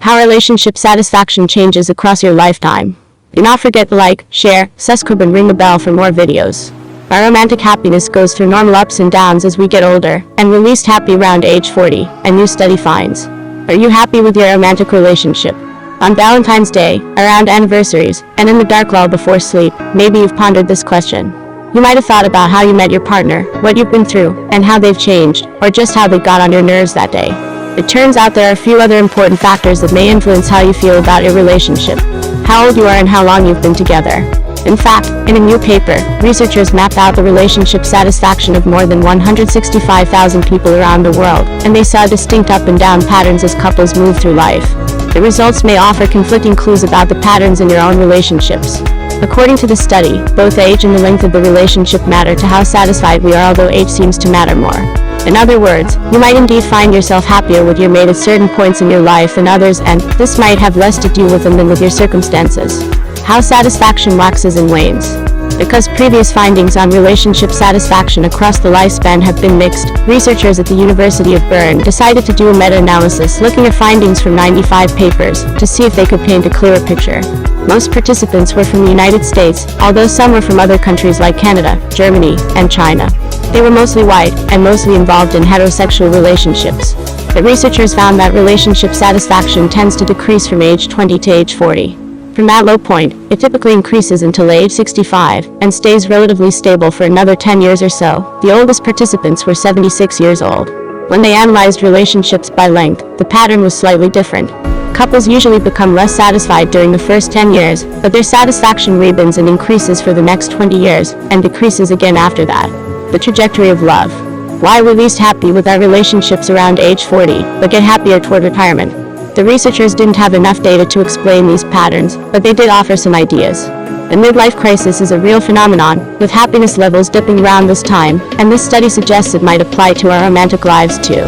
How relationship satisfaction changes across your lifetime. Do not forget to like, share, subscribe and ring the bell for more videos. Our romantic happiness goes through normal ups and downs as we get older, and we're least happy around age 40, a new study finds. Are you happy with your romantic relationship? On Valentine's Day, around anniversaries, and in the dark lull before sleep, maybe you've pondered this question. You might have thought about how you met your partner, what you've been through, and how they've changed, or just how they got on your nerves that day. It turns out there are a few other important factors that may influence how you feel about your relationship. How old you are and how long you've been together. In fact, in a new paper, researchers mapped out the relationship satisfaction of more than 165,000 people around the world, and they saw distinct up and down patterns as couples move through life. The results may offer conflicting clues about the patterns in your own relationships. According to the study, both age and the length of the relationship matter to how satisfied we are, although age seems to matter more. In other words, you might indeed find yourself happier with your mate at certain points in your life than others, and this might have less to do with them than with your circumstances. How satisfaction waxes and wanes. Because previous findings on relationship satisfaction across the lifespan have been mixed, researchers at the University of Bern decided to do a meta-analysis looking at findings from 95 papers to see if they could paint a clearer picture. Most participants were from the United States, although some were from other countries like Canada, Germany, and China. They were mostly white, and mostly involved in heterosexual relationships. The researchers found that relationship satisfaction tends to decrease from age 20 to age 40. From that low point, it typically increases until age 65, and stays relatively stable for another 10 years or so. The oldest participants were 76 years old. When they analyzed relationships by length, the pattern was slightly different. Couples usually become less satisfied during the first 10 years, but their satisfaction rebounds and increases for the next 20 years, and decreases again after that. The trajectory of love. Why we're least happy with our relationships around age 40, but get happier toward retirement. The researchers didn't have enough data to explain these patterns, but they did offer some ideas. The midlife crisis is a real phenomenon, with happiness levels dipping around this time, and this study suggests it might apply to our romantic lives too.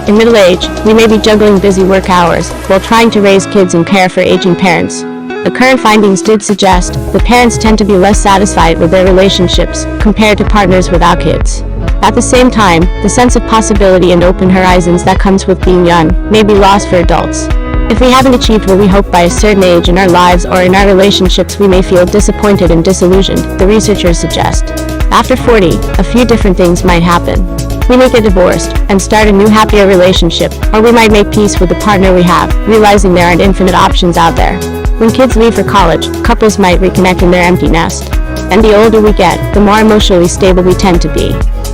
In middle age, we may be juggling busy work hours, while trying to raise kids and care for aging parents. The current findings did suggest that parents tend to be less satisfied with their relationships compared to partners without kids. At the same time, the sense of possibility and open horizons that comes with being young may be lost for adults. If we haven't achieved what we hope by a certain age in our lives or in our relationships, we may feel disappointed and disillusioned, the researchers suggest. After 40, a few different things might happen. We may get divorced and start a new happier relationship, or we might make peace with the partner we have, realizing there aren't infinite options out there. When kids leave for college, couples might reconnect in their empty nest. And the older we get, the more emotionally stable we tend to be.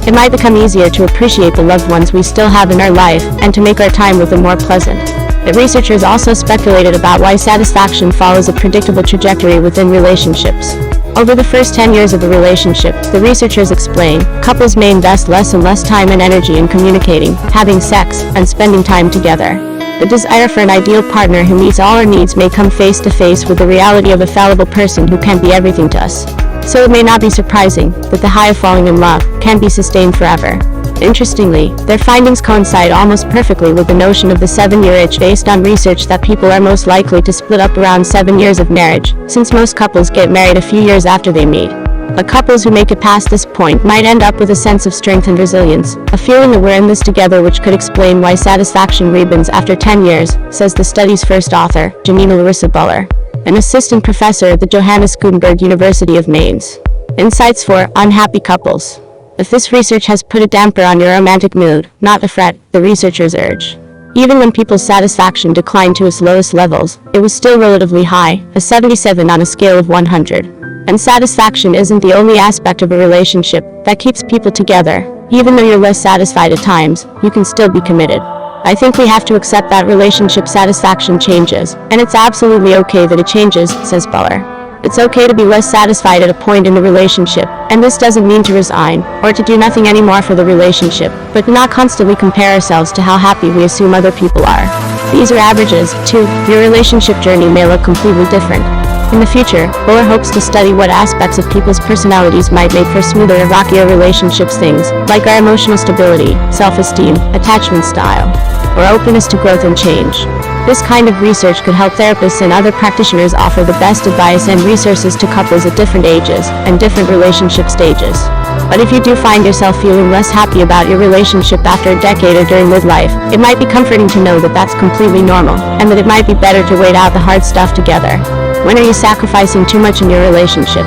It might become easier to appreciate the loved ones we still have in our life, and to make our time with them more pleasant. The researchers also speculated about why satisfaction follows a predictable trajectory within relationships. Over the first 10 years of a relationship, the researchers explain, couples may invest less and less time and energy in communicating, having sex, and spending time together. The desire for an ideal partner who meets all our needs may come face to face with the reality of a fallible person who can't be everything to us. So it may not be surprising that the high of falling in love can be sustained forever. Interestingly, their findings coincide almost perfectly with the notion of the 7-year itch based on research that people are most likely to split up around 7 years of marriage, since most couples get married a few years after they meet. But couples who make it past this point might end up with a sense of strength and resilience, a feeling that we're in this together, which could explain why satisfaction rebounds after 10 years, says the study's first author, Janina Larissa Buller, an assistant professor at the Johannes Gutenberg University of Mainz. Insights for unhappy couples. If this research has put a damper on your romantic mood, not a fret, the researchers urge. Even when people's satisfaction declined to its lowest levels, it was still relatively high, a 77 on a scale of 100. And satisfaction isn't the only aspect of a relationship that keeps people together. Even though you're less satisfied at times, you can still be committed. I think we have to accept that relationship satisfaction changes, and it's absolutely okay that it changes, says Buller. It's okay to be less satisfied at a point in the relationship, and this doesn't mean to resign, or to do nothing anymore for the relationship, but to not constantly compare ourselves to how happy we assume other people are. These are averages, too. Your relationship journey may look completely different. In the future, Buller hopes to study what aspects of people's personalities might make for smoother and rockier relationships, things like our emotional stability, self-esteem, attachment style, or openness to growth and change. This kind of research could help therapists and other practitioners offer the best advice and resources to couples at different ages and different relationship stages. But if you do find yourself feeling less happy about your relationship after a decade or during midlife, it might be comforting to know that that's completely normal, and that it might be better to wait out the hard stuff together. When are you sacrificing too much in your relationship?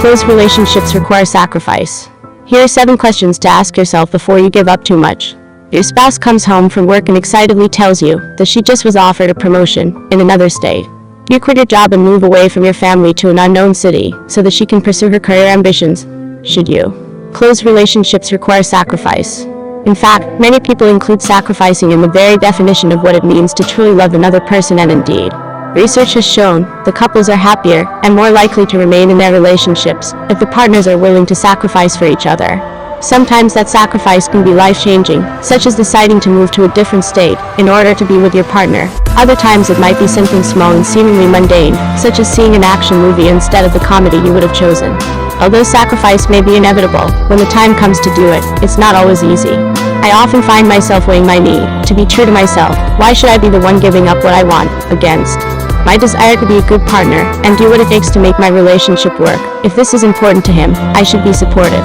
Close relationships require sacrifice. Here are 7 questions to ask yourself before you give up too much. Your spouse comes home from work and excitedly tells you that she just was offered a promotion in another state. You quit your job and move away from your family to an unknown city so that she can pursue her career ambitions. Should you? Close relationships require sacrifice. In fact, many people include sacrificing in the very definition of what it means to truly love another person, and indeed, research has shown that couples are happier and more likely to remain in their relationships if the partners are willing to sacrifice for each other. Sometimes that sacrifice can be life-changing, such as deciding to move to a different state in order to be with your partner. Other times it might be something small and seemingly mundane, such as seeing an action movie instead of the comedy you would have chosen. Although sacrifice may be inevitable, when the time comes to do it, it's not always easy. I often find myself weighing my need to be true to myself. Why should I be the one giving up what I want against my desire to be a good partner and do what it takes to make my relationship work? If this is important to him, I should be supportive.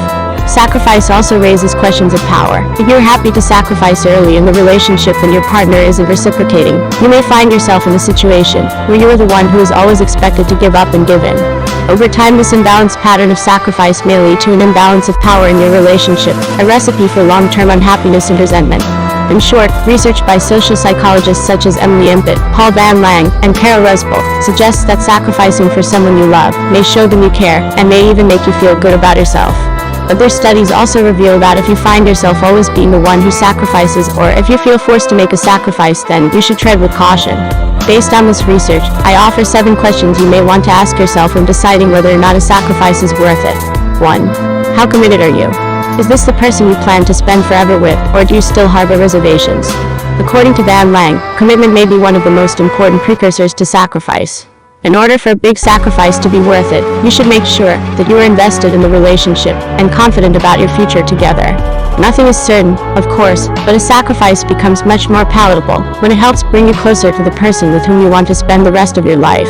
Sacrifice also raises questions of power. If you're happy to sacrifice early in the relationship and your partner isn't reciprocating, you may find yourself in a situation where you are the one who is always expected to give up and give in. Over time, this imbalanced pattern of sacrifice may lead to an imbalance of power in your relationship, a recipe for long-term unhappiness and resentment. In short, research by social psychologists such as Emily Impet, Paul Van Lang, and Carol Resbold suggests that sacrificing for someone you love may show them you care and may even make you feel good about yourself. Other studies also reveal that if you find yourself always being the one who sacrifices, or if you feel forced to make a sacrifice, then you should tread with caution. Based on this research, I offer 7 questions you may want to ask yourself when deciding whether or not a sacrifice is worth it. 1. How committed are you? Is this the person you plan to spend forever with, or do you still harbor reservations? According to Van Lang, commitment may be one of the most important precursors to sacrifice. In order for a big sacrifice to be worth it, you should make sure that you are invested in the relationship and confident about your future together. Nothing is certain, of course, but a sacrifice becomes much more palatable when it helps bring you closer to the person with whom you want to spend the rest of your life.